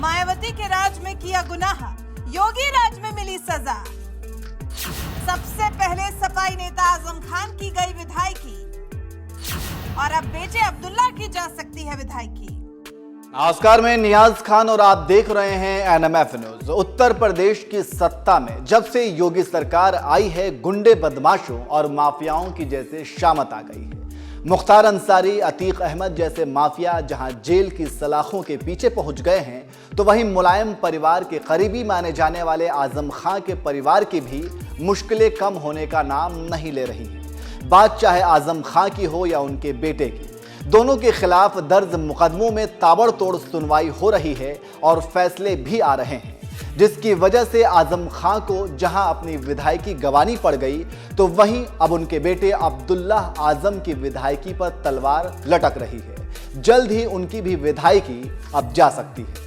मायावती के राज में किया गुनाह, योगी राज में मिली सजा। सबसे पहले सपाई नेता आजम खान की गई विधायकी और अब बेटे अब्दुल्ला की जा सकती है विधायकी। नमस्कार, मैं नियाज खान और आप देख रहे हैं एनएमएफ न्यूज। उत्तर प्रदेश की सत्ता में जब से योगी सरकार आई है, गुंडे बदमाशों और माफियाओं की जैसे शामत आ गई है। मुख्तार अंसारी, अतीक अहमद जैसे माफिया जहां जेल की सलाखों के पीछे पहुंच गए हैं, तो वहीं मुलायम परिवार के करीबी माने जाने वाले आजम खान के परिवार की भी मुश्किलें कम होने का नाम नहीं ले रही है। बात चाहे आजम खान की हो या उनके बेटे की, दोनों के खिलाफ दर्ज मुकदमों में ताबड़तोड़ सुनवाई हो रही है और फैसले भी आ रहे हैं, जिसकी वजह से आजम खान को जहां अपनी विधायकी गंवानी पड़ गई, तो वहीं अब उनके बेटे अब्दुल्ला आजम की विधायकी पर तलवार लटक रही है। जल्द ही उनकी भी विधायकी अब जा सकती है।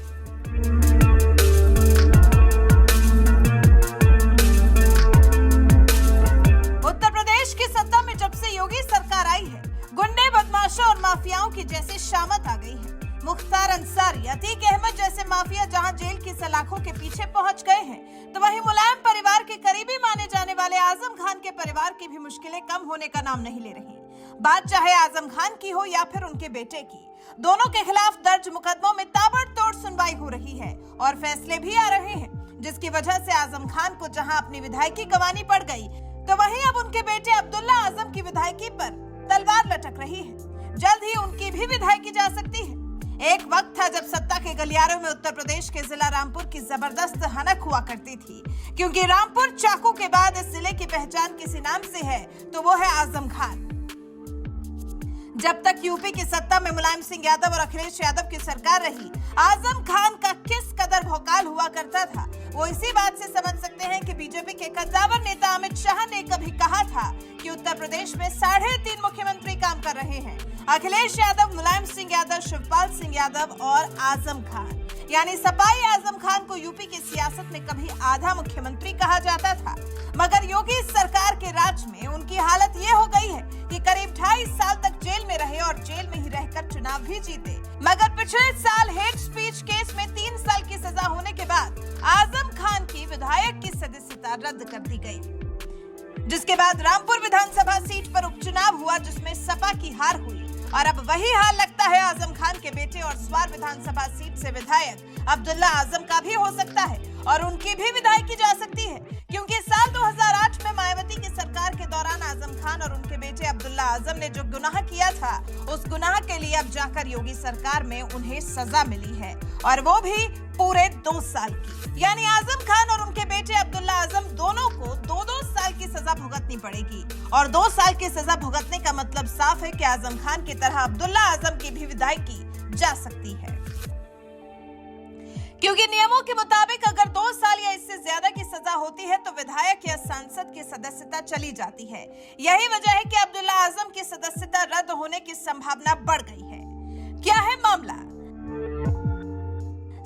उत्तर प्रदेश की सत्ता में जब से योगी सरकार आई है, गुंडे बदमाशों और माफियाओं की जैसे शामत आ गई है। मुख्तार अंसारी, अतीक अहमद जैसे माफिया जहां जेल की सलाखों के पीछे पहुंच गए हैं, तो वहीं मुलायम परिवार के करीबी माने जाने वाले आजम खान के परिवार की भी मुश्किलें कम होने का नाम नहीं ले रही। बात चाहे आजम खान की हो या फिर उनके बेटे की, दोनों के खिलाफ दर्ज मुकदमों में ताबड़तोड़ सुनवाई हो रही है और फैसले भी आ रहे हैं, जिसकी वजह से आजम खान को जहां अपनी विधायकी गंवानी पड़ गई, तो वहीं अब उनके बेटे अब्दुल्ला आजम की विधायकी पर तलवार लटक रही है। जल्द ही उनकी भी विधायकी जा सकती है। एक वक्त था जब सत्ता के गलियारों में उत्तर प्रदेश के जिला रामपुर की जबरदस्त हनक हुआ करती थी, क्योंकि रामपुर चाकू के बाद इस जिले की पहचान किसी नाम से है तो वो है आजम खान। जब तक यूपी की सत्ता में मुलायम सिंह यादव और अखिलेश यादव की सरकार रही, आजम खान का किस कदर भौकाल हुआ करता था, वो इसी बात से समझ सकते हैं कि बीजेपी के कद्दावर नेता अमित शाह ने कभी कहा था कि उत्तर प्रदेश में 3.5 मुख्यमंत्री काम कर रहे हैं, अखिलेश यादव, मुलायम सिंह यादव, शिवपाल सिंह यादव और आजम खान। यानी सपाई आजम खान को यूपी की सियासत में कभी आधा मुख्यमंत्री कहा जाता था, मगर योगी सरकार के राज में उनकी हालत ये हो गई है कि करीब 2.5 साल तक जेल में रहे और जेल में ही रहकर चुनाव भी जीते। मगर पिछले साल हेट स्पीच केस में 3 साल की सजा होने के बाद आजम खान की विधायक की सदस्यता रद्द कर दी गई, जिसके बाद रामपुर विधानसभा सीट पर उपचुनाव हुआ, जिसमें सपा की हार हुई। और अब वही हाल लगता है आजम खान के बेटे और स्वार विधानसभा सीट से विधायक अब्दुल्ला आजम का भी हो सकता है और उनकी भी विधायकी जा सकती है, क्योंकि साल 2008 में मायावती की सरकार के दौरान आजम खान और उनके बेटे अब्दुल्ला आजम ने जो गुनाह किया था, उस गुनाह के लिए अब जाकर योगी सरकार में उन्हें सजा मिली है, और वो भी पूरे 2 साल की। यानी आजम खान और उनके बेटे अब्दुल्ला आजम दोनों को 2-2 साल की सजा भुगतनी पड़ेगी। और 2 साल की सजा भुगतने का मतलब साफ है कि आजम खान की तरह अब्दुल्ला आजम की भी विधायकी जा सकती है, क्योंकि नियमों के मुताबिक अगर 2 साल या इससे ज्यादा की सजा होती है तो विधायक या सांसद की सदस्यता चली जाती है। यही वजह है कि अब्दुल्ला आजम की सदस्यता रद्द होने की संभावना बढ़ गई है। क्या है मामला?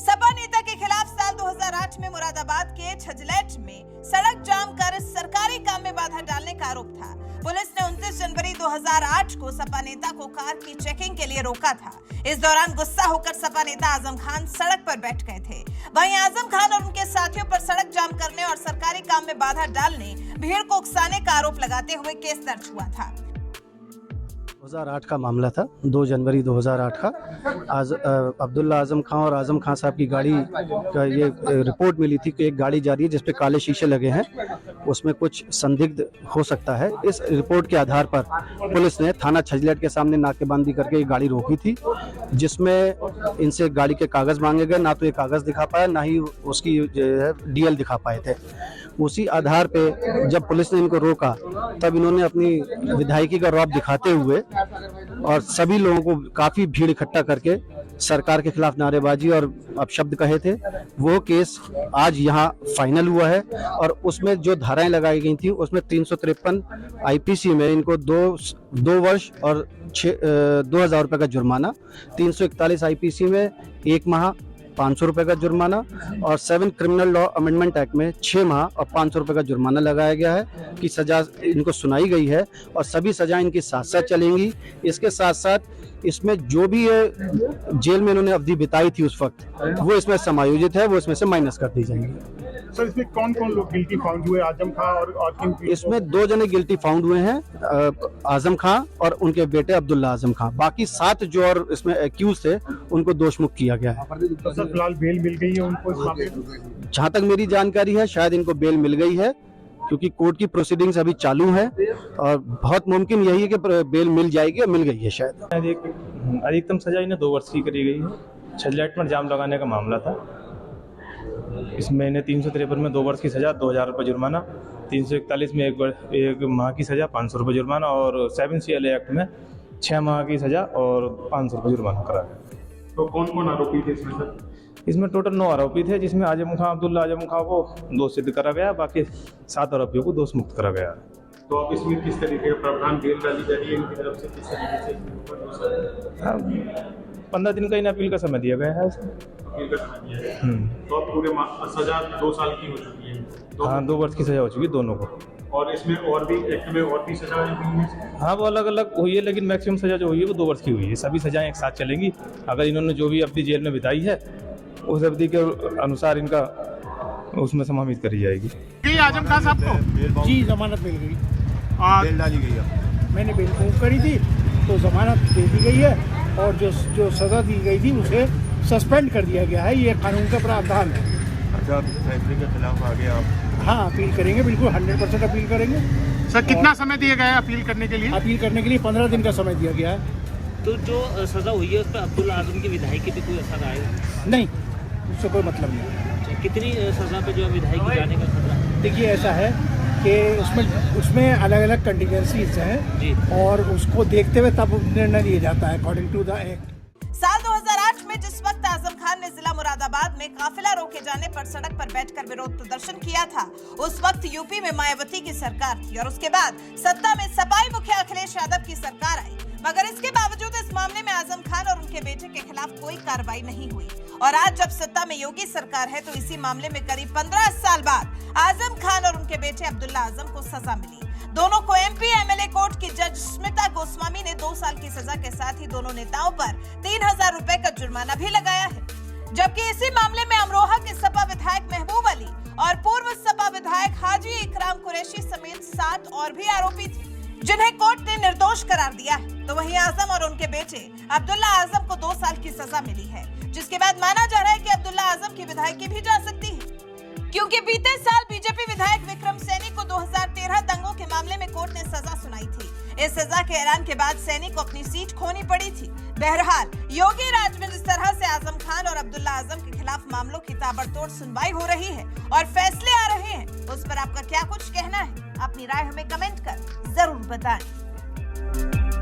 सपा नेता के खिलाफ साल 2008 में मुरादाबाद के छजलैट में सड़क जाम कर सरकारी काम में बाधा डालने का आरोप था। पुलिस ने 29 जनवरी 2008 को सपा नेता को कार की चेकिंग के लिए रोका था। इस दौरान गुस्सा होकर सपा नेता आजम खान सड़क पर बैठ गए थे। वहीं आजम खान और उनके साथियों पर सड़क जाम करने और सरकारी काम में बाधा डालने, भीड़ को उकसाने का आरोप लगाते हुए केस दर्ज हुआ था। 2008 का मामला था, 2 जनवरी 2008 का। अब्दुल्ला आजम खान और आजम खान साहब की गाड़ी का ये रिपोर्ट मिली थी कि एक गाड़ी जा रही है जिसपे काले शीशे लगे हैं, उसमें कुछ संदिग्ध हो सकता है। इस रिपोर्ट के आधार पर पुलिस ने थाना छजलैट के सामने नाकेबंदी करके ये गाड़ी रोकी थी, जिसमें इनसे गाड़ी के कागज़ मांगे गए। ना तो ये कागज़ दिखा पाया, ना ही उसकी डीएल दिखा पाए थे। उसी आधार पे जब पुलिस ने इनको रोका, तब इन्होंने अपनी विधायकी का रौब दिखाते हुए और सभी लोगों को काफ़ी भीड़ इकट्ठा करके सरकार के खिलाफ नारेबाजी और अपशब्द कहे थे। वो केस आज यहाँ फाइनल हुआ है और उसमें जो धाराएं लगाई गई थी, उसमें 353 आईपीसी में इनको 2 वर्ष और 2,000 रुपये का जुर्माना, 341 आईपीसी में 1 माह 500 रुपए का जुर्माना, और 7 क्रिमिनल लॉ अमेंडमेंट एक्ट में 6 माह और 500 रुपए का जुर्माना लगाया गया है कि सजा इनको सुनाई गई है, और सभी सजाएं इनकी साथ साथ चलेंगी। इसके साथ साथ इसमें जो भी जेल में इन्होंने अवधि बिताई थी उस वक्त, वो इसमें समायोजित है, वो इसमें से माइनस कर दी जाएंगी। सर इसमें कौन कौन लोग गिल्टी फाउंड हुए? आजम खां और किन? इसमें 2 जने गिल्टी फाउंड हुए हैं, आजम खां और उनके बेटे अब्दुल्ला आजम खां। बाकी 7 जो और इसमें एक्यूज थे उनको दोष मुक्त किया गया है। तो सर फिलहाल बेल मिल गई है उनको इस मामले में? जहाँ तक मेरी जानकारी है शायद इनको बेल मिल गई है, क्योंकि कोर्ट की प्रोसीडिंग्स अभी चालू है, और बहुत मुमकिन यही है कि बेल मिल जाएगी, और मिल गई है शायद। अधिकतम सजा इन्हें 2 वर्ष की करी गई है। छल्लाट पर जाम लगाने का मामला था। इसमें इन्हें 353 में 2 वर्ष की सजा, 2000 रुपये जुर्माना, 341 में 1 माह की सजा, 500 रुपये जुर्माना, और 7 CLA एक्ट में 6 माह की सजा और 500 रुपये जुर्माना करा गया। तो कौन कौन आरोपी थे इसमें सर? इसमें टोटल 9 आरोपी थे, जिसमें आजम खां, अब्दुल्ला आजम खां को दोष सिद्ध करा गया, बाकी 7 आरोपियों को दोष मुक्त करा गया। तो आप इसमें किस तरीके का प्रावधान बेल डाली जा रही है इनकी तरफ से, किस तरीके से? 15 दिन का इन अपील का समय दिया गया है इसमें। अपील का समय दिया है। तो अब पूरे सजा 2 साल की हो चुकी है? हाँ, 2 वर्ष की सजा हो चुकी है दोनों को। और इसमें और भी एक्ट में और भी सजा हुई है? हाँ, वो अलग अलग हुई है, लेकिन मैक्सिमम सजा जो हुई है वो 2 वर्ष की हुई है। सभी सजाएं एक साथ चलेंगी। अगर इन्होंने जो भी अवधि जेल में बिताई है उस अवधि के अनुसार इनका उसमें समाहित करी जाएगी। आजम खान साहब को जी जमानत मिल गई, बेल डाली गई है। मैंने बेल मूव करी थी तो जमानत दे दी गई है, और जो सज़ा दी गई थी उसे सस्पेंड कर दिया गया है। ये कानून का प्रावधान है। अच्छा, फैसले के खिलाफ आगे आप? हाँ, अपील करेंगे, बिल्कुल 100% अपील करेंगे। सर कितना समय दिया गया है अपील करने के लिए? अपील करने के लिए 15 दिन का समय दिया गया है। तो जो सजा हुई है उस पर अब्दुल्ला आजम की विधायकी पे कोई असर आएगा? नहीं, उससे कोई मतलब नहीं। कितनी सजा पे जो विधायकी जाने का खतरा? देखिए, ऐसा है कि उसमें अलग अलग कंटीजेंसीज हैं जी, और उसको देखते हुए तब निर्णय लिया जाता है अकॉर्डिंग टू द एक्ट। साल 2008 में जिस वक्त आजम खान ने जिला मुरादाबाद में काफिला रोके जाने पर सड़क पर बैठकर विरोध प्रदर्शन किया था, उस वक्त यूपी में मायावती की सरकार थी, और उसके बाद सत्ता में सपाई मुखिया अखिलेश यादव की सरकार आई। मगर इसके बावजूद इस मामले में आजम खान और उनके बेटे के खिलाफ कोई कार्रवाई नहीं हुई, और आज जब सत्ता में योगी सरकार है तो इसी मामले में करीब 15 साल बाद आजम खान और उनके बेटे अब्दुल्ला आजम को सजा मिली। दोनों को MP MLA कोर्ट की जज स्मिता गोस्वामी ने 2 साल की सजा के साथ ही दोनों नेताओं पर 3000 रुपए का जुर्माना भी लगाया है। जबकि इसी मामले में अमरोहा के सपा विधायक महबूब अली और पूर्व सपा विधायक हाजी इकराम कुरैशी समेत 7 और भी आरोपी थे, जिन्हें कोर्ट ने निर्दोष करार दिया है। तो वहीं आजम और उनके बेटे अब्दुल्ला आजम को 2 साल की सजा मिली है, जिसके बाद माना जा रहा है कि अब्दुल्ला आजम की विधायकी भी जा सकती है, क्योंकि बीते साल बीजेपी विधायक विक्रम सैनी को 2013 दंगों के मामले में कोर्ट ने सजा सुनाई थी। इस सजा के ऐलान के बाद सैनी को अपनी सीट खोनी पड़ी थी। बहरहाल योगी राज में जिस तरह से आजम खान और अब्दुल्ला आजम के खिलाफ मामलों की ताबड़तोड़ सुनवाई हो रही है और फैसले आ रहे हैं, उस पर आपका क्या कुछ कहना है? अपनी राय हमें कमेंट कर जरूर बताएं।